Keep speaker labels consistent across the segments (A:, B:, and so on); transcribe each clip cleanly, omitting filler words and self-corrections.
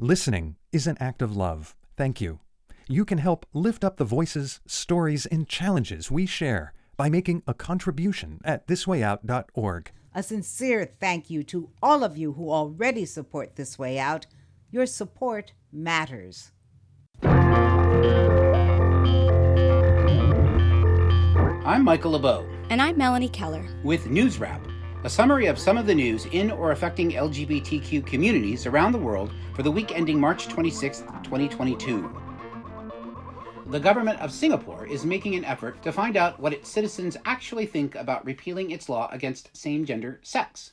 A: Listening is an act of love. Thank you. You can help lift up the voices, stories, and challenges we share by making a contribution at thiswayout.org.
B: A sincere thank you to all of you who already support This Way Out. Your support matters.
C: I'm Michael LeBeau.
D: And I'm Melanie Keller.
C: With NewsWrap, a summary of some of the news in or affecting LGBTQ communities around the world for the week ending March 26, 2022. The government of Singapore is making an effort to find out what its citizens actually think about repealing its law against same-gender sex.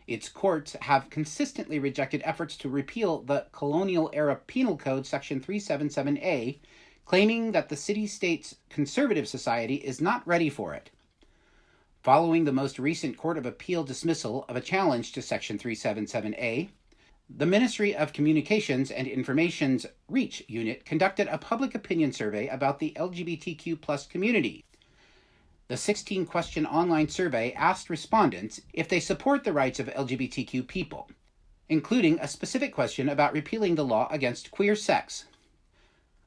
C: Its courts have consistently rejected efforts to repeal the colonial-era Penal Code Section 377A, claiming that the city-state's conservative society is not ready for it. Following the most recent Court of Appeal dismissal of a challenge to Section 377A, the Ministry of Communications and Information's REACH unit conducted a public opinion survey about the LGBTQ+ community. The 16-question online survey asked respondents if they support the rights of LGBTQ people, including a specific question about repealing the law against queer sex.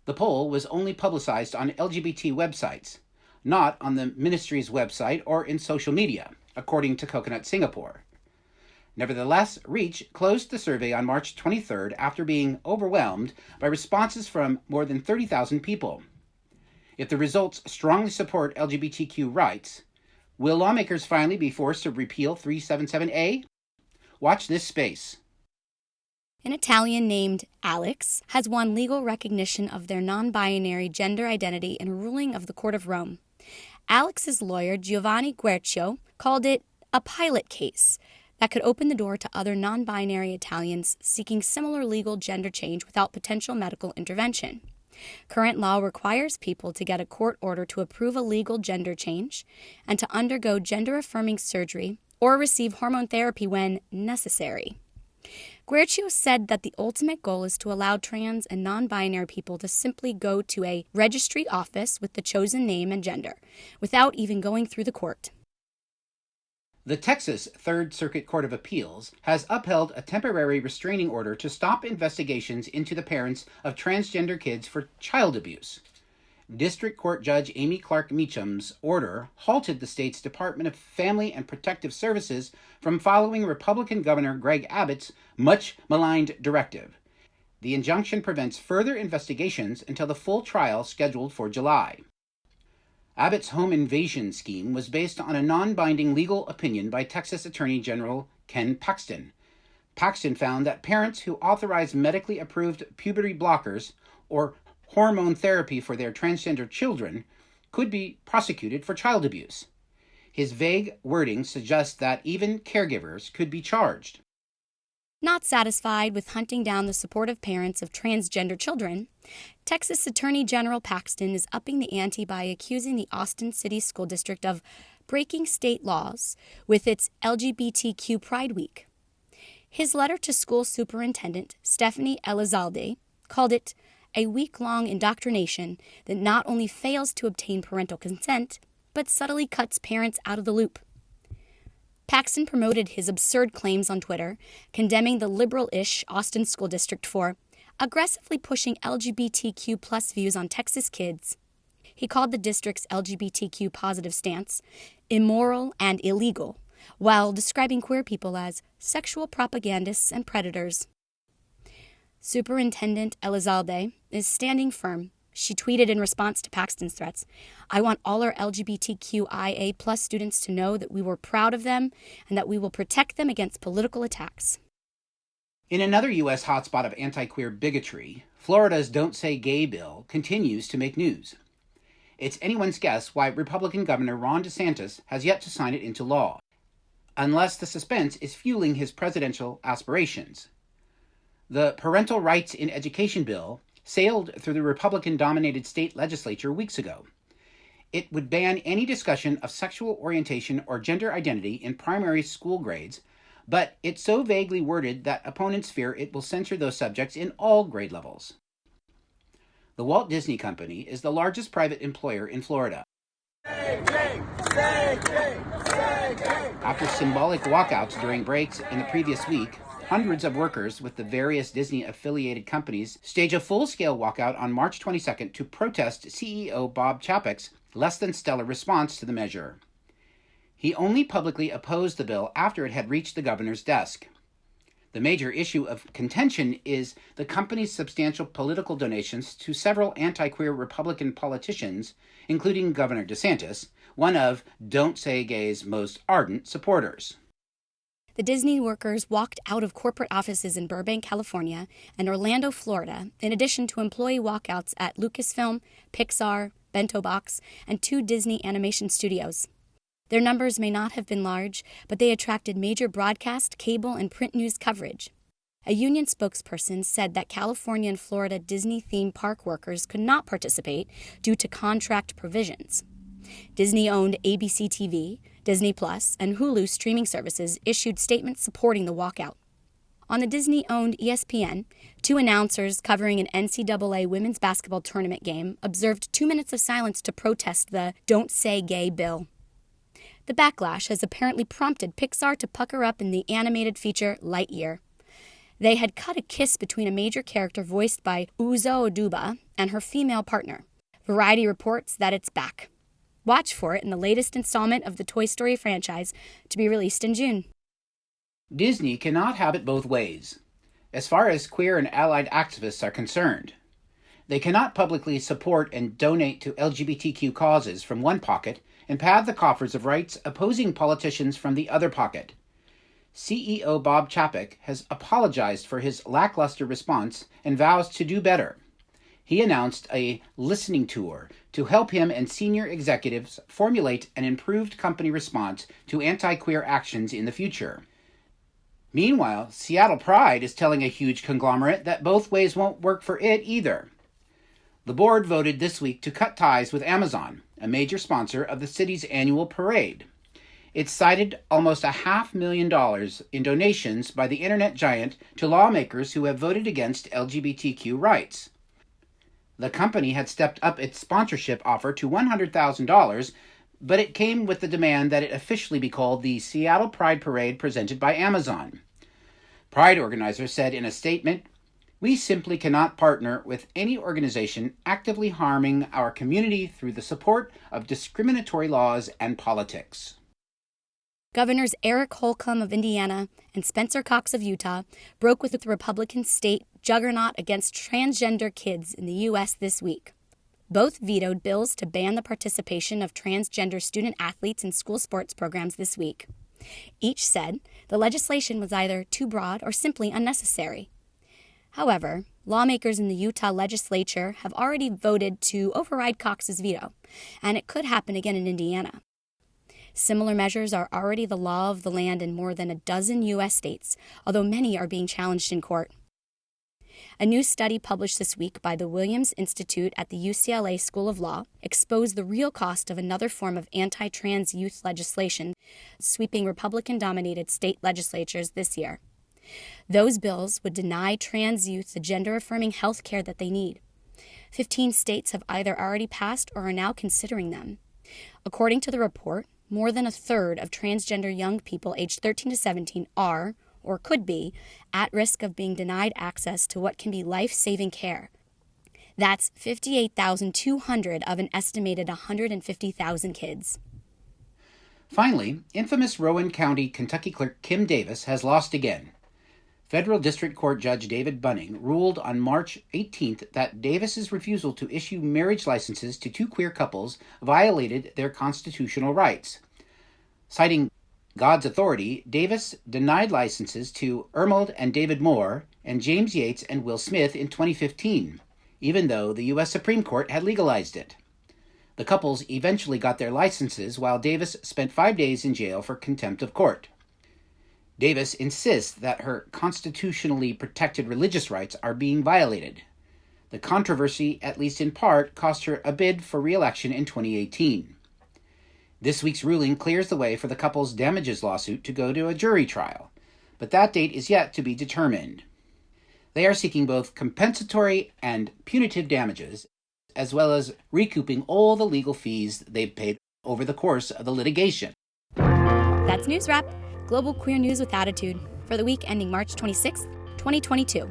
C: The poll was only publicized on LGBT websites, not on the ministry's website or in social media, according to Coconut Singapore. Nevertheless, REACH closed the survey on March 23rd after being overwhelmed by responses from more than 30,000 people. If the results strongly support LGBTQ rights, will lawmakers finally be forced to repeal 377A? Watch this space.
D: An Italian named Alex has won legal recognition of their non-binary gender identity in a ruling of the Court of Rome. Alex's lawyer, Giovanni Guercio, called it a pilot case that could open the door to other non-binary Italians seeking similar legal gender change without potential medical intervention. Current law requires people to get a court order to approve a legal gender change and to undergo gender-affirming surgery or receive hormone therapy when necessary. Guercio said that the ultimate goal is to allow trans and non-binary people to simply go to a registry office with the chosen name and gender, without even going through the court.
C: The Texas Third Circuit Court of Appeals has upheld a temporary restraining order to stop investigations into the parents of transgender kids for child abuse. District Court Judge Amy Clark Meacham's order halted the state's Department of Family and Protective Services from following Republican Governor Greg Abbott's much-maligned directive. The injunction prevents further investigations until the full trial scheduled for July. Abbott's home invasion scheme was based on a non-binding legal opinion by Texas Attorney General Ken Paxton. Paxton found that parents who authorize medically approved puberty blockers or hormone therapy for their transgender children could be prosecuted for child abuse. His vague wording suggests that even caregivers could be charged.
D: Not satisfied with hunting down the supportive parents of transgender children, Texas Attorney General Paxton is upping the ante by accusing the Austin City School District of breaking state laws with its LGBTQ Pride Week. His letter to school superintendent Stephanie Elizalde called it a week-long indoctrination that not only fails to obtain parental consent, but subtly cuts parents out of the loop. Paxton promoted his absurd claims on Twitter, condemning the liberal-ish Austin School District for aggressively pushing LGBTQ+ views on Texas kids. He called the district's LGBTQ positive stance immoral and illegal, while describing queer people as sexual propagandists and predators. Superintendent Elizalde is standing firm. She tweeted in response to Paxton's threats, "I want all our LGBTQIA+ students to know that we were proud of them and that we will protect them against political attacks."
C: In another U.S. hotspot of anti-queer bigotry, Florida's Don't Say Gay bill continues to make news. It's anyone's guess why Republican Governor Ron DeSantis has yet to sign it into law, unless the suspense is fueling his presidential aspirations. The Parental Rights in Education bill sailed through the Republican-dominated state legislature weeks ago. It would ban any discussion of sexual orientation or gender identity in primary school grades, but it's so vaguely worded that opponents fear it will censor those subjects in all grade levels. The Walt Disney Company is the largest private employer in Florida. Say gay, say gay, say gay. After symbolic walkouts during breaks in the previous week, hundreds of workers with the various Disney-affiliated companies stage a full-scale walkout on March 22nd to protest CEO Bob Chapek's less-than-stellar response to the measure. He only publicly opposed the bill after it had reached the governor's desk. The major issue of contention is the company's substantial political donations to several anti-queer Republican politicians, including Governor DeSantis, one of Don't Say Gay's most ardent supporters.
D: The Disney workers walked out of corporate offices in Burbank, California, and Orlando, Florida, in addition to employee walkouts at Lucasfilm, Pixar, Bento Box, and 2 Disney animation studios. Their numbers may not have been large, but they attracted major broadcast, cable, and print news coverage. A union spokesperson said that California and Florida Disney theme park workers could not participate due to contract provisions. Disney-owned ABC TV, Disney Plus, and Hulu streaming services issued statements supporting the walkout. On the Disney-owned ESPN, 2 announcers covering an NCAA women's basketball tournament game observed 2 minutes of silence to protest the Don't Say Gay bill. The backlash has apparently prompted Pixar to pucker up in the animated feature Lightyear. They had cut a kiss between a major character voiced by Uzo Aduba and her female partner. Variety reports that it's back. Watch for it in the latest installment of the Toy Story franchise to be released in June.
C: Disney cannot have it both ways, as far as queer and allied activists are concerned. They cannot publicly support and donate to LGBTQ causes from one pocket and pad the coffers of rights-opposing politicians from the other pocket. CEO Bob Chapek has apologized for his lackluster response and vows to do better. He announced a listening tour to help him and senior executives formulate an improved company response to anti-queer actions in the future. Meanwhile, Seattle Pride is telling a huge conglomerate that both ways won't work for it either. The board voted this week to cut ties with Amazon, a major sponsor of the city's annual parade. It cited almost $500,000 in donations by the internet giant to lawmakers who have voted against LGBTQ rights. The company had stepped up its sponsorship offer to $100,000, but it came with the demand that it officially be called the Seattle Pride Parade presented by Amazon. Pride organizers said in a statement, "We simply cannot partner with any organization actively harming our community through the support of discriminatory laws and politics."
D: Governors Eric Holcomb of Indiana and Spencer Cox of Utah broke with the Republican state juggernaut against transgender kids in the U.S. this week. Both vetoed bills to ban the participation of transgender student athletes in school sports programs this week. Each said the legislation was either too broad or simply unnecessary. However, lawmakers in the Utah legislature have already voted to override Cox's veto, and it could happen again in Indiana. Similar measures are already the law of the land in more than a dozen U.S. states, although many are being challenged in court. A new study published this week by the Williams Institute at the UCLA School of Law exposed the real cost of another form of anti-trans youth legislation sweeping Republican-dominated state legislatures this year. Those bills would deny trans youth the gender-affirming health care that they need. 15 states have either already passed or are now considering them. According to the report, more than a third of transgender young people aged 13 to 17 are, or could be, at risk of being denied access to what can be life-saving care. That's 58,200 of an estimated 150,000 kids.
C: Finally, infamous Rowan County, Kentucky clerk Kim Davis has lost again. Federal District Court Judge David Bunning ruled on March 18th that Davis's refusal to issue marriage licenses to 2 queer couples violated their constitutional rights. Citing God's authority, Davis denied licenses to Ermold and David Moore and James Yates and Will Smith in 2015, even though the U.S. Supreme Court had legalized it. The couples eventually got their licenses while Davis spent 5 days in jail for contempt of court. Davis insists that her constitutionally protected religious rights are being violated. The controversy, at least in part, cost her a bid for re-election in 2018. This week's ruling clears the way for the couple's damages lawsuit to go to a jury trial, but that date is yet to be determined. They are seeking both compensatory and punitive damages, as well as recouping all the legal fees they've paid over the course of the litigation.
D: That's NewsWrap, global queer news with attitude. for the week ending March 26, 2022.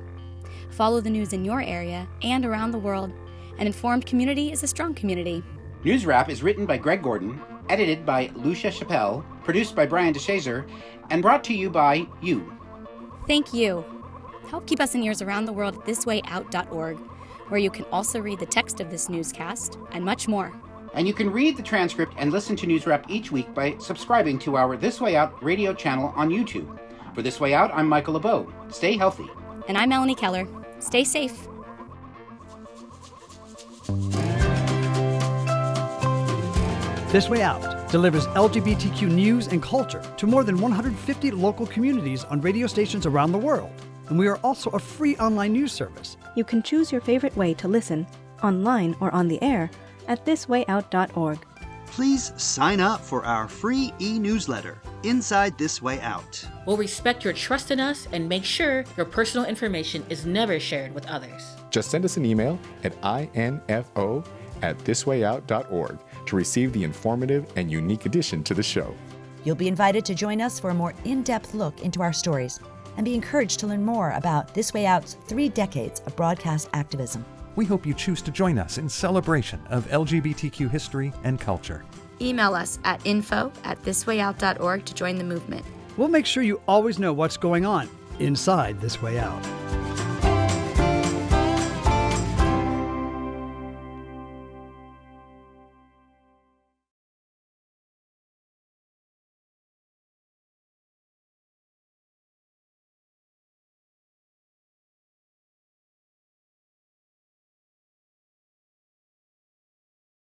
D: Follow the news in your area and around the world. An informed community is a strong community.
C: NewsWrap is written by Greg Gordon, edited by Lucia Chappelle, produced by Brian DeShazer, and brought to you by you.
D: Thank you. Help keep us in ears around the world at thiswayout.org, where you can also read the text of this newscast and much more.
C: And you can read the transcript and listen to NewsWrap each week by subscribing to our This Way Out radio channel on YouTube. For This Way Out, I'm Michael LeBeau. Stay healthy.
D: And I'm Melanie Keller. Stay safe.
E: This Way Out delivers LGBTQ news and culture to more than 150 local communities on radio stations around the world. And we are also a free online news service.
F: You can choose your favorite way to listen, online or on the air, at thiswayout.org.
G: Please sign up for our free e-newsletter, Inside This Way Out.
H: We'll respect your trust in us and make sure your personal information is never shared with others.
I: Just send us an email at info@thiswayout.org to receive the informative and unique addition to the show.
J: You'll be invited to join us for a more in-depth look into our stories and be encouraged to learn more about This Way Out's 3 decades of broadcast activism.
A: We hope you choose to join us in celebration of LGBTQ history and culture.
D: Email us at info@thiswayout.org to join the movement.
E: We'll make sure you always know what's going on inside This Way Out.